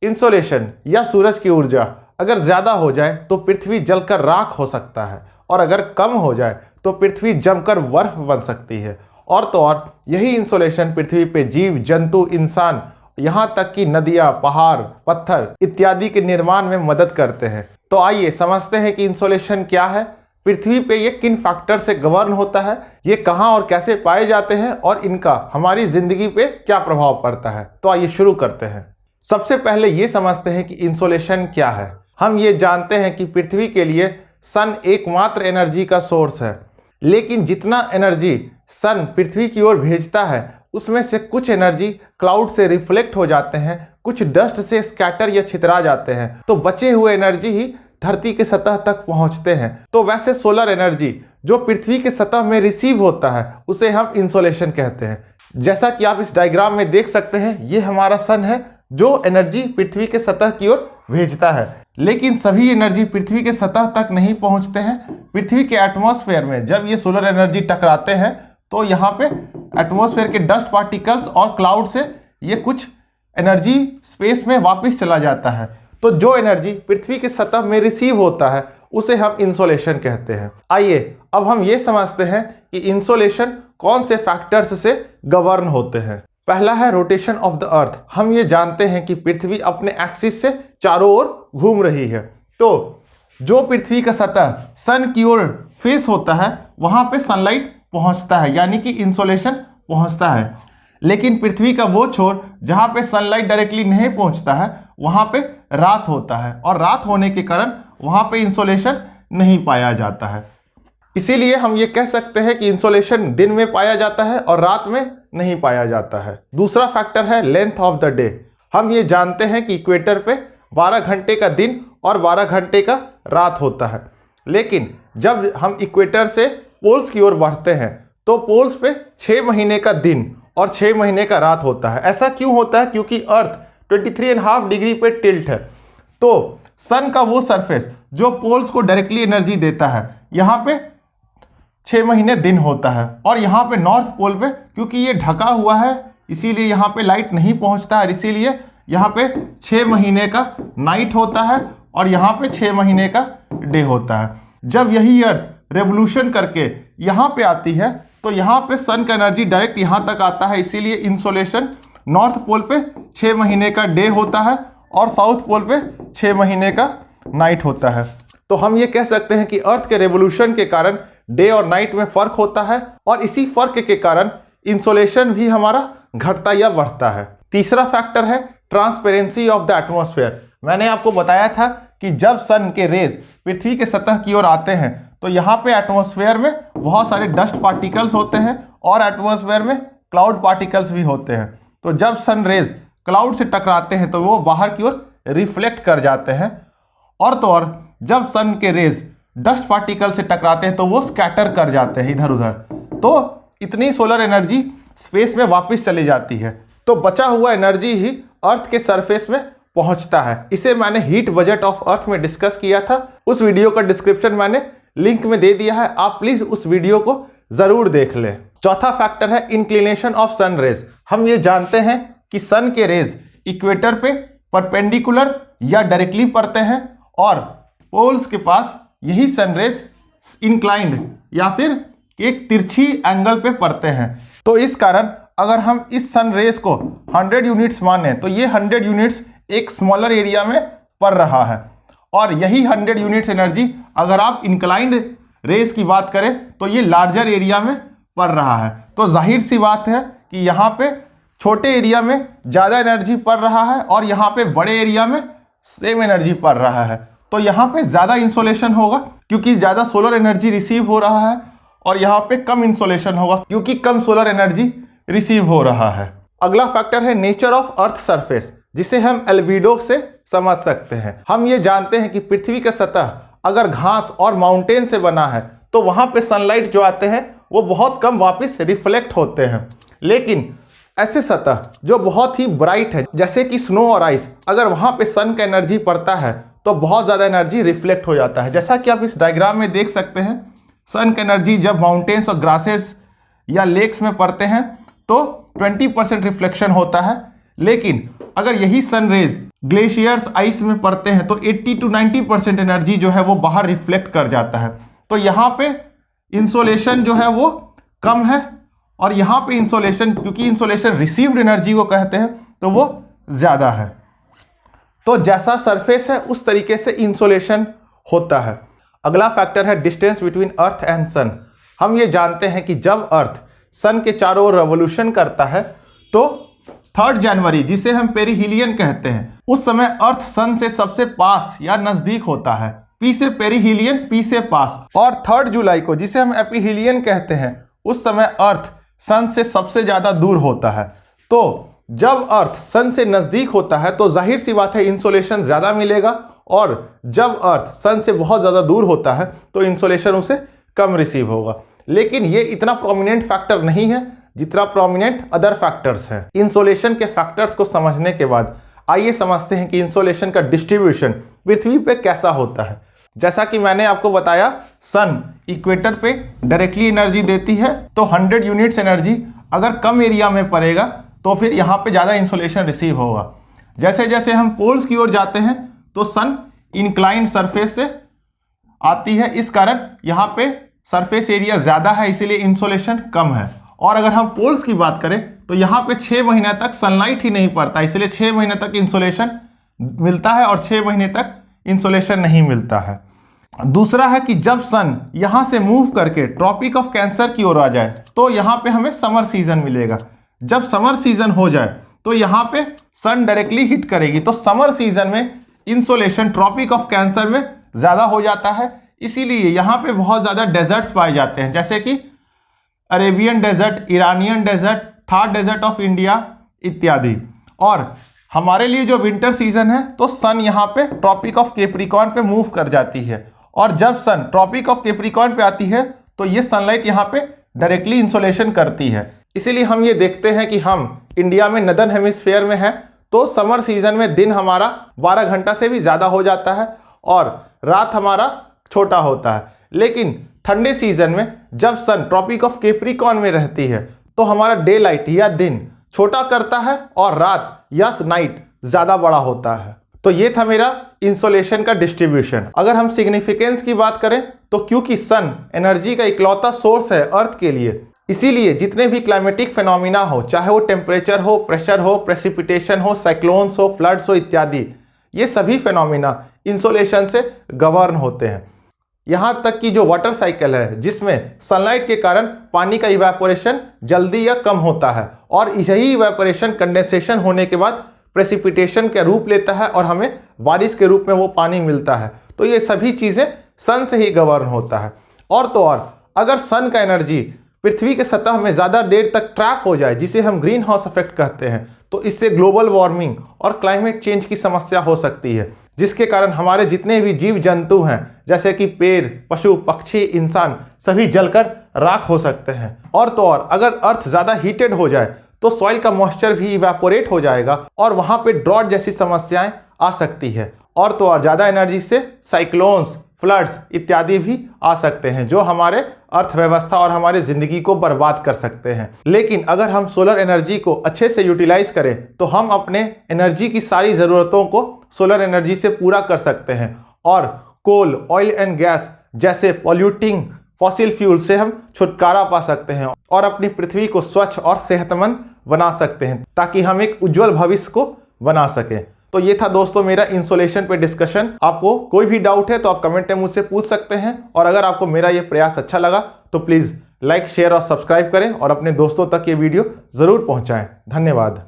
Insolation या सूरज की ऊर्जा अगर ज़्यादा हो जाए तो पृथ्वी जलकर राख हो सकता है, और अगर कम हो जाए तो पृथ्वी जमकर बर्फ बन सकती है। और तो और यही इंसोलेशन पृथ्वी पे जीव जंतु, इंसान, यहाँ तक कि नदियाँ, पहाड़, पत्थर इत्यादि के निर्माण में मदद करते हैं। तो आइए समझते हैं कि इंसोलेशन क्या है, पृथ्वी पे ये किन फैक्टर से गवर्न होता है, ये कहाँ और कैसे पाए जाते हैं, और इनका हमारी जिंदगी पे क्या प्रभाव पड़ता है। तो आइए शुरू करते हैं। सबसे पहले ये समझते हैं कि इंसोलेशन क्या है। हम ये जानते हैं कि पृथ्वी के लिए सन एकमात्र एनर्जी का सोर्स है, लेकिन जितना एनर्जी सन पृथ्वी की ओर भेजता है उसमें से कुछ एनर्जी क्लाउड से रिफ्लेक्ट हो जाते हैं, कुछ डस्ट से स्कैटर या छितरा जाते हैं, तो बचे हुए एनर्जी ही धरती के सतह तक पहुंचते हैं। तो वैसे सोलर एनर्जी जो पृथ्वी के सतह में रिसीव होता है उसे हम इंसोलेशन कहते हैं। जैसा कि आप इस डायग्राम में देख सकते हैं, ये हमारा सन है जो एनर्जी पृथ्वी के सतह की ओर भेजता है, लेकिन सभी एनर्जी पृथ्वी के सतह तक नहीं पहुंचते हैं। पृथ्वी के एटमॉस्फेयर में जब ये सोलर एनर्जी टकराते हैं तो यहाँ पे एटमॉस्फेयर के डस्ट पार्टिकल्स और क्लाउड से ये कुछ एनर्जी स्पेस में वापस चला जाता है। तो जो एनर्जी पृथ्वी के सतह में रिसीव होता है उसे हम इंसोलेशन कहते हैं। आइए अब हम ये समझते हैं कि इंसोलेशन कौन से फैक्टर्स से गवर्न होते हैं। पहला है रोटेशन ऑफ द अर्थ। हम ये जानते हैं कि पृथ्वी अपने एक्सिस से चारों ओर घूम रही है, तो जो पृथ्वी का सतह सन की ओर फेस होता है वहां पे सनलाइट पहुंचता है, यानी कि इंसोलेशन पहुंचता है। लेकिन पृथ्वी का वो छोर जहां पे सनलाइट डायरेक्टली नहीं पहुंचता है वहां पे रात होता है, और रात होने के कारण वहां पे इंसोलेशन नहीं पाया जाता है। इसीलिए हम ये कह सकते हैं कि इंसोलेशन दिन में पाया जाता है और रात में नहीं पाया जाता है। दूसरा फैक्टर है लेंथ ऑफ द डे। हम ये जानते हैं कि इक्वेटर पे 12 घंटे का दिन और 12 घंटे का रात होता है, लेकिन जब हम इक्वेटर से पोल्स की ओर बढ़ते हैं तो पोल्स पे 6 महीने का दिन और 6 महीने का रात होता है। ऐसा क्यों होता है? क्योंकि अर्थ 23.5 डिग्री पे टिल्ट है, तो सन का वो सरफेस जो पोल्स को डायरेक्टली एनर्जी देता है, यहाँ पे 6 महीने दिन होता है, और यहाँ पे नॉर्थ पोल पे क्योंकि ये ढका हुआ है इसीलिए यहाँ पे लाइट नहीं पहुँचता है, इसीलिए यहाँ पे 6 महीने का नाइट होता है और यहाँ पे 6 महीने का डे होता है। जब यही अर्थ रेवोल्यूशन करके यहाँ पे आती है तो यहाँ पे सन का एनर्जी डायरेक्ट यहाँ तक आता है, इसीलिए इंसोलेशन नॉर्थ पोल पे 6 महीने का डे होता है और साउथ पोल पे 6 महीने का नाइट होता है। तो हम ये कह सकते हैं कि अर्थ के रेवोल्यूशन के कारण डे और नाइट में फर्क होता है, और इसी फर्क के कारण इंसोलेशन भी हमारा घटता या बढ़ता है। तीसरा फैक्टर है ट्रांसपेरेंसी ऑफ द एटमॉस्फेयर। मैंने आपको बताया था कि जब सन के रेज पृथ्वी के सतह की ओर आते हैं तो यहाँ पे एटमॉस्फेयर में बहुत सारे डस्ट पार्टिकल्स होते हैं और एटमॉस्फेयर में क्लाउड पार्टिकल्स भी होते हैं। तो जब सन रेज क्लाउड से टकराते हैं तो वो बाहर की ओर रिफ्लेक्ट कर जाते हैं, और तो और जब सन के रेज डस्ट पार्टिकल से टकराते हैं तो वो स्कैटर कर जाते हैं इधर उधर, तो इतनी सोलर एनर्जी स्पेस में वापस चली जाती है, तो बचा हुआ एनर्जी ही अर्थ के सरफेस में पहुंचता है। इसे मैंने हीट बजट ऑफ अर्थ में डिस्कस किया था, उस वीडियो का डिस्क्रिप्शन मैंने लिंक में दे दिया है, आप प्लीज उस वीडियो को जरूर देख लें। चौथा फैक्टर है इंक्लिनेशन ऑफ सन रेज। हम ये जानते हैं कि सन के रेज इक्वेटर पे परपेंडिकुलर या डायरेक्टली पड़ते हैं, और पोल्स के पास यही सन रेज इंक्लाइंड या फिर एक तिरछी एंगल पे पड़ते हैं। तो इस कारण अगर हम इस सन रेज को 100 यूनिट्स माने तो ये 100 यूनिट्स एक स्मॉलर एरिया में पड़ रहा है, और यही 100 यूनिट्स एनर्जी अगर आप इंक्लाइंड रेज की बात करें तो ये लार्जर एरिया में पड़ रहा है। तो जाहिर सी बात है कि यहाँ पे छोटे एरिया में ज़्यादा एनर्जी पड़ रहा है और यहाँ पे बड़े एरिया में सेम एनर्जी पड़ रहा है, तो यहाँ पे ज़्यादा इंसोलेशन होगा क्योंकि ज़्यादा सोलर एनर्जी रिसीव हो रहा है, और यहाँ पे कम इंसोलेशन होगा क्योंकि कम सोलर एनर्जी रिसीव हो रहा है। अगला फैक्टर है नेचर ऑफ अर्थ सरफेस, जिसे हम एल्बिडो से समझ सकते हैं। हम ये जानते हैं कि पृथ्वी का सतह अगर घास और माउंटेन से बना है तो वहाँ पे सनलाइट जो आते हैं वो बहुत कम वापस रिफ्लेक्ट होते हैं, लेकिन ऐसे सतह जो बहुत ही ब्राइट है जैसे कि स्नो और आइस, अगर वहाँ पे सन का एनर्जी पड़ता है तो बहुत ज़्यादा एनर्जी रिफ्लेक्ट हो जाता है। जैसा कि आप इस डायग्राम में देख सकते हैं, सन का एनर्जी जब माउंटेन्स और ग्रासेस या लेक्स में पड़ते हैं तो 20% रिफ्लेक्शन होता है, लेकिन अगर यही सन रेज ग्लेशियर्स आइस में पड़ते हैं तो 80 to 90% एनर्जी जो है वो बाहर रिफ्लेक्ट कर जाता है। तो यहाँ पे इंसोलेशन जो है वो कम है, और यहाँ पे इंसोलेशन, क्योंकि इंसोलेशन रिसीव्ड एनर्जी को कहते हैं, तो वो ज़्यादा है। तो जैसा सरफेस है उस तरीके से इंसोलेशन होता है। अगला फैक्टर है डिस्टेंस बिटवीन अर्थ एंड सन। हम ये जानते हैं कि जब अर्थ सन के चारों ओर रेवोल्यूशन करता है तो 3 जनवरी, जिसे हम पेरिहीलियन कहते हैं, उस समय अर्थ सन से सबसे पास या नजदीक होता है। पी से पेरिहीलियन, पी से पास। और 3 जुलाई को, जिसे हम एपीहीलियन कहते हैं, उस समय अर्थ सन से सबसे ज्यादा दूर होता है। तो जब अर्थ सन से नजदीक होता है तो जाहिर सी बात है इंसोलेशन ज्यादा मिलेगा, और जब अर्थ सन से बहुत ज्यादा दूर होता है तो इंसोलेशन उसे कम रिसीव होगा। लेकिन ये इतना प्रोमिनेंट फैक्टर नहीं है जितना प्रोमिनेंट अदर फैक्टर्स हैं। इंसोलेशन के फैक्टर्स को समझने के बाद आइए समझते हैं कि इंसोलेशन का डिस्ट्रीब्यूशन पृथ्वी पे कैसा होता है। जैसा कि मैंने आपको बताया, सन इक्वेटर पे डायरेक्टली एनर्जी देती है, तो 100 यूनिट्स एनर्जी अगर कम एरिया में पड़ेगा तो फिर यहाँ पे ज़्यादा इंसोलेशन रिसीव होगा। जैसे जैसे हम पोल्स की ओर जाते हैं तो सन इंक्लाइंड सरफेस से आती है, इस कारण यहाँ पे सरफेस एरिया ज़्यादा है, इसीलिए इंसोलेशन कम है। और अगर हम पोल्स की बात करें तो यहाँ पे 6 महीने तक सनलाइट ही नहीं पड़ता, इसलिए 6 महीने तक इंसोलेशन मिलता है और 6 महीने तक इंसोलेशन नहीं मिलता है। दूसरा है कि जब सन यहाँ से मूव करके ट्रॉपिक ऑफ कैंसर की ओर आ जाए तो यहाँ पे हमें समर सीजन मिलेगा। जब समर सीजन हो जाए तो यहाँ पे सन डायरेक्टली हिट करेगी, तो समर सीजन में इंसोलेशन ट्रॉपिक ऑफ कैंसर में ज़्यादा हो जाता है। इसीलिए यहाँ पे बहुत ज़्यादा डेजर्ट्स पाए जाते हैं, जैसे कि Arabian desert, Iranian desert, Thar desert of India इत्यादि। और हमारे लिए जो विंटर सीजन है तो सन यहाँ पे ट्रॉपिक ऑफ कैप्रिकॉर्न पे मूव कर जाती है, और जब सन ट्रॉपिक ऑफ कैप्रिकॉर्न पे आती है तो ये सनलाइट यहाँ पे डायरेक्टली इंसोलेशन करती है। इसीलिए हम ये देखते हैं कि हम इंडिया में नदर्न हेमिस्फीयर में हैं तो समर सीजन में दिन हमारा 12 घंटा से भी ज़्यादा हो जाता है और रात हमारा छोटा होता है। लेकिन ठंडे सीजन में जब सन ट्रॉपिक ऑफ कैप्रिकॉर्न में रहती है तो हमारा डे लाइट या दिन छोटा करता है और रात या नाइट ज़्यादा बड़ा होता है। तो ये था मेरा इंसोलेशन का डिस्ट्रीब्यूशन। अगर हम सिग्निफिकेंस की बात करें तो क्योंकि सन एनर्जी का इकलौता सोर्स है अर्थ के लिए, इसीलिए जितने भी क्लाइमेटिक फिनोमिना हो, चाहे वो टेम्परेचर हो, प्रेशर हो, प्रेसिपिटेशन हो, साइक्लोन्स हो, फ्लड्स हो इत्यादि, ये सभी फिनोमिना इंसोलेशन से गवर्न होते हैं। यहाँ तक कि जो वाटर साइकिल है, जिसमें सनलाइट के कारण पानी का इवेपोरेशन जल्दी या कम होता है, और यही इवेपोरेशन कंडेंसेशन होने के बाद प्रेसिपिटेशन का रूप लेता है और हमें बारिश के रूप में वो पानी मिलता है। तो ये सभी चीज़ें सन से ही गवर्न होता है। और तो और अगर सन का एनर्जी पृथ्वी के सतह में ज़्यादा देर तक ट्रैप हो जाए, जिसे हम ग्रीन हाउस इफेक्ट कहते हैं, तो इससे ग्लोबल वार्मिंग और क्लाइमेट चेंज की समस्या हो सकती है, जिसके कारण हमारे जितने भी जीव जंतु हैं, जैसे कि पेड़, पशु, पक्षी, इंसान, सभी जलकर राख हो सकते हैं। और तो और अगर अर्थ ज़्यादा हीटेड हो जाए तो सॉइल का मॉइस्चर भी इवेपोरेट हो जाएगा और वहाँ पे ड्रॉट जैसी समस्याएं आ सकती है। और तो और ज़्यादा एनर्जी से साइक्लोन्स, फ्लड्स इत्यादि भी आ सकते हैं, जो हमारे अर्थव्यवस्था और हमारी ज़िंदगी को बर्बाद कर सकते हैं। लेकिन अगर हम सोलर एनर्जी को अच्छे से यूटिलाइज करें तो हम अपने एनर्जी की सारी ज़रूरतों को सोलर एनर्जी से पूरा कर सकते हैं, और कोल, ऑयल एंड गैस जैसे पॉल्यूटिंग फॉसिल फ्यूल से हम छुटकारा पा सकते हैं और अपनी पृथ्वी को स्वच्छ और सेहतमंद बना सकते हैं, ताकि हम एक उज्जवल भविष्य को बना सकें। तो ये था दोस्तों मेरा इंसोलेशन पे डिस्कशन। आपको कोई भी डाउट है तो आप कमेंट में मुझसे पूछ सकते हैं, और अगर आपको मेरा ये प्रयास अच्छा लगा तो प्लीज़ लाइक, शेयर और सब्सक्राइब करें और अपने दोस्तों तक ये वीडियो ज़रूर पहुँचाएँ। धन्यवाद।